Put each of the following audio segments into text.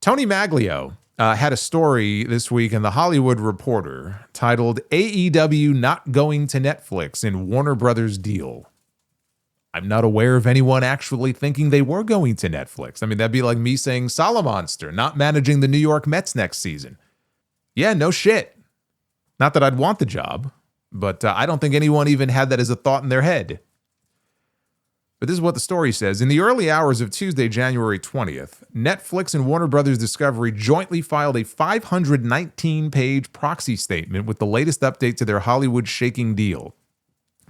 Tony Maglio had a story this week in The Hollywood Reporter titled AEW Not Going to Netflix in Warner Brothers Deal. I'm not aware of anyone actually thinking they were going to Netflix. I mean, that'd be like me saying Solomonster not managing the New York Mets next season. Yeah, no shit. Not that I'd want the job, but I don't think anyone even had that as a thought in their head. But this is what the story says. In the early hours of Tuesday, January 20th, Netflix and Warner Brothers Discovery jointly filed a 519-page proxy statement with the latest update to their Hollywood shaking deal.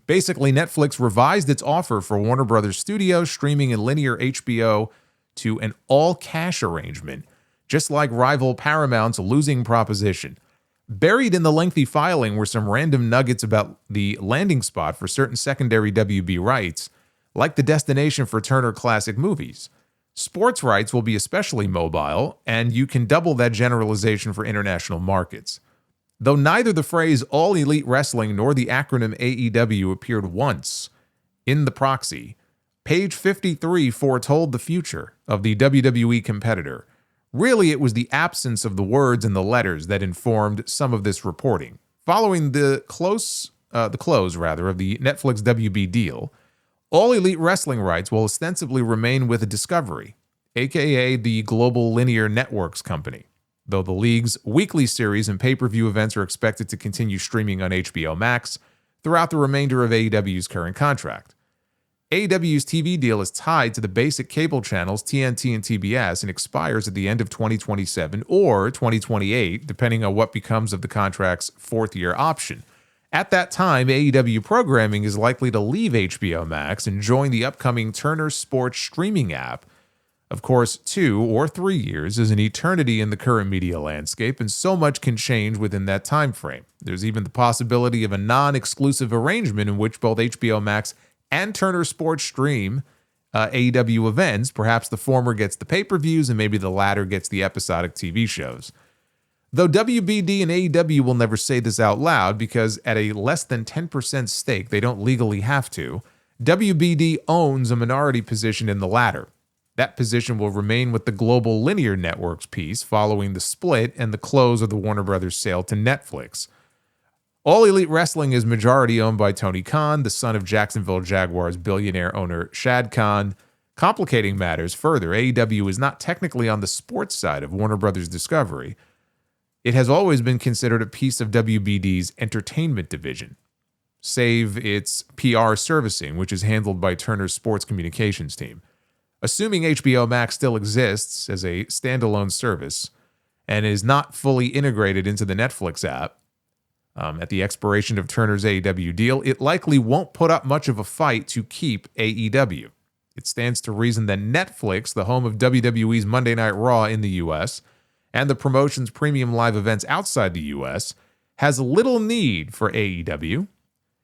Basically, Netflix revised its offer for Warner Brothers Studios, streaming and linear HBO to an all-cash arrangement, just like rival Paramount's losing proposition. Buried in the lengthy filing were some random nuggets about the landing spot for certain secondary WB rights, like the destination for Turner Classic Movies. Sports rights will be especially mobile, and you can double that generalization for international markets. Though neither the phrase All Elite Wrestling nor the acronym AEW appeared once in the proxy, page 53 foretold the future of the WWE competitor. Really, it was the absence of the words and the letters that informed some of this reporting. Following the close of the Netflix WB deal, All Elite Wrestling rights will ostensibly remain with Discovery, aka the Global Linear Networks company, though the league's weekly series and pay-per-view events are expected to continue streaming on HBO Max throughout the remainder of AEW's current contract. AEW's TV deal is tied to the basic cable channels TNT and TBS and expires at the end of 2027 or 2028, depending on what becomes of the contract's fourth-year option. At that time, AEW programming is likely to leave HBO Max and join the upcoming Turner Sports streaming app. Of course, 2 or 3 years is an eternity in the current media landscape, and so much can change within that time frame. There's even the possibility of a non-exclusive arrangement in which both HBO Max and Turner Sports stream AEW events. Perhaps the former gets the pay-per-views and maybe the latter gets the episodic TV shows. Though WBD and AEW will never say this out loud because at a less than 10% stake, they don't legally have to, WBD owns a minority position in the latter. That position will remain with the Global Linear Networks piece following the split and the close of the Warner Brothers sale to Netflix. All Elite Wrestling is majority owned by Tony Khan, the son of Jacksonville Jaguars billionaire owner Shad Khan. Complicating matters further, AEW is not technically on the sports side of Warner Brothers Discovery. It has always been considered a piece of WBD's entertainment division, save its PR servicing, which is handled by Turner's sports communications team. Assuming HBO Max still exists as a standalone service and is not fully integrated into the Netflix app, at the expiration of Turner's AEW deal, it likely won't put up much of a fight to keep AEW. It stands to reason that Netflix, the home of WWE's Monday Night Raw in the U.S., and the promotion's premium live events outside the U.S., has little need for AEW.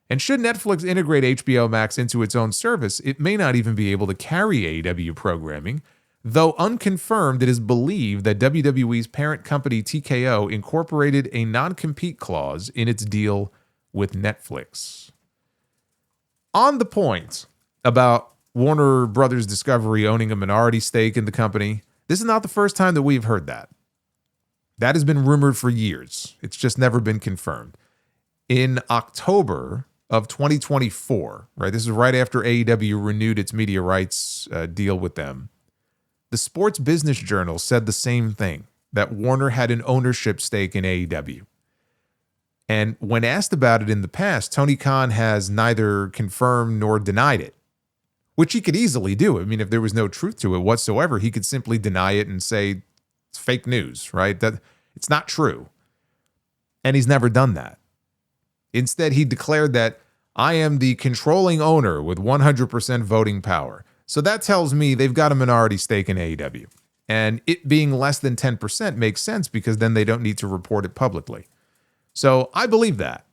And should Netflix integrate HBO Max into its own service, it may not even be able to carry AEW programming, though unconfirmed, it is believed that WWE's parent company TKO incorporated a non-compete clause in its deal with Netflix. On the point about Warner Brothers Discovery owning a minority stake in the company, this is not the first time that we've heard that. That has been rumored for years. It's just never been confirmed. In October of 2024, right? This is right after AEW renewed its media rights deal with them. The Sports Business Journal said the same thing, that Warner had an ownership stake in AEW. And when asked about it in the past, Tony Khan has neither confirmed nor denied it, which he could easily do. I mean, if there was no truth to it whatsoever, he could simply deny it and say it's fake news, right? That it's not true. And he's never done that. Instead, he declared that I am the controlling owner with 100% voting power. So that tells me they've got a minority stake in AEW. And it being less than 10% makes sense because then they don't need to report it publicly. So I believe that.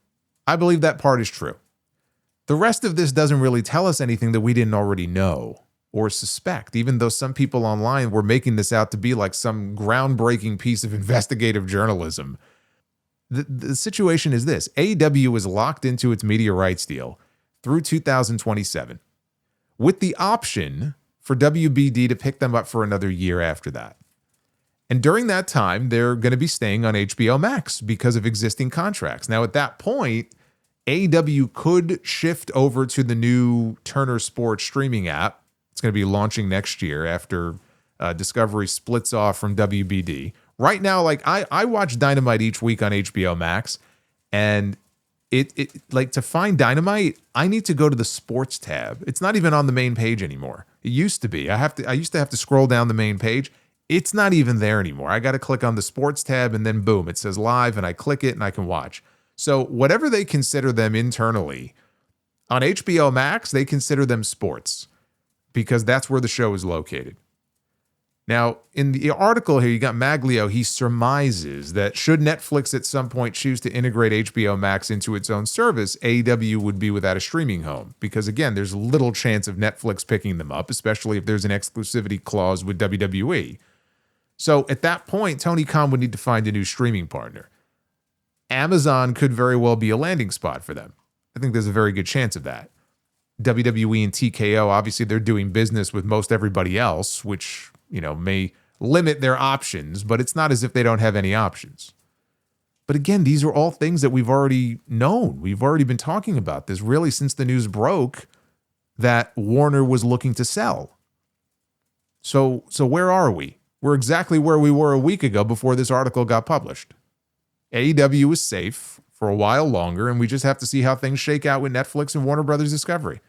I believe that part is true. The rest of this doesn't really tell us anything that we didn't already know or suspect, even though some people online were making this out to be like some groundbreaking piece of investigative journalism. The situation is this. AEW is locked into its media rights deal through 2027, with the option for WBD to pick them up for another year after that. And during that time, they're going to be staying on HBO Max because of existing contracts. Now, at that point, AEW could shift over to the new Turner Sports streaming app. It's going to be launching next year after Discovery splits off from WBD. Right now, like I watch Dynamite each week on HBO Max, and it like to find Dynamite, I need to go to the sports tab. It's not even on the main page anymore. It used to be. I used to have to scroll down the main page. It's not even there anymore. I got to click on the sports tab, and then boom, it says live, and I click it and I can watch. So whatever they consider them internally, on HBO Max, they consider them sports because that's where the show is located. Now, in the article here, you got Maglio. He surmises that should Netflix at some point choose to integrate HBO Max into its own service, AEW would be without a streaming home. Because again, there's little chance of Netflix picking them up, especially if there's an exclusivity clause with WWE. So at that point, Tony Khan would need to find a new streaming partner. Amazon could very well be a landing spot for them. I think there's a very good chance of that. WWE and TKO, obviously, they're doing business with most everybody else, which, may limit their options, but it's not as if they don't have any options. But again, these are all things that we've already known. We've already been talking about this really since the news broke that Warner was looking to sell. So where are we? We're exactly where we were a week ago before this article got published. AEW is safe for a while longer, and we just have to see how things shake out with Netflix and Warner Brothers Discovery.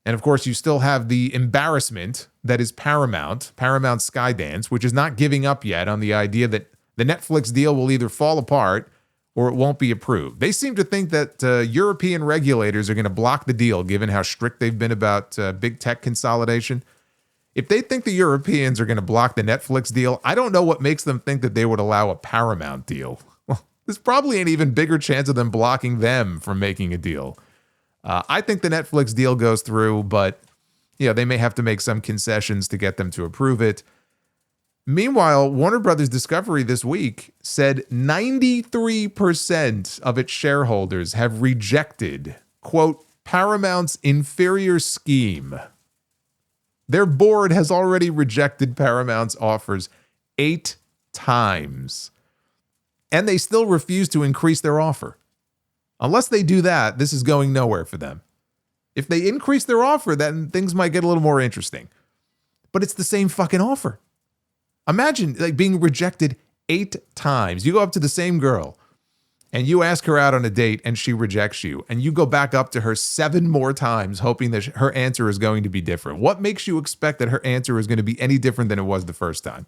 And of course, you still have the embarrassment that is Paramount Skydance, which is not giving up yet on the idea that the Netflix deal will either fall apart or it won't be approved. They seem to think that European regulators are going to block the deal, given how strict they've been about big tech consolidation. If they think the Europeans are going to block the Netflix deal, I don't know what makes them think that they would allow a Paramount deal. Well, there's probably an even bigger chance of them blocking them from making a deal. I think the Netflix deal goes through, but they may have to make some concessions to get them to approve it. Meanwhile, Warner Brothers Discovery this week said 93% of its shareholders have rejected, quote, Paramount's inferior scheme. Their board has already rejected Paramount's offers 8 times, and they still refuse to increase their offer. Unless they do that, this is going nowhere for them. If they increase their offer, then things might get a little more interesting. But it's the same fucking offer. Imagine being rejected 8 times. You go up to the same girl and you ask her out on a date and she rejects you, and you go back up to her 7 more times hoping that her answer is going to be different. What makes you expect that her answer is going to be any different than it was the first time?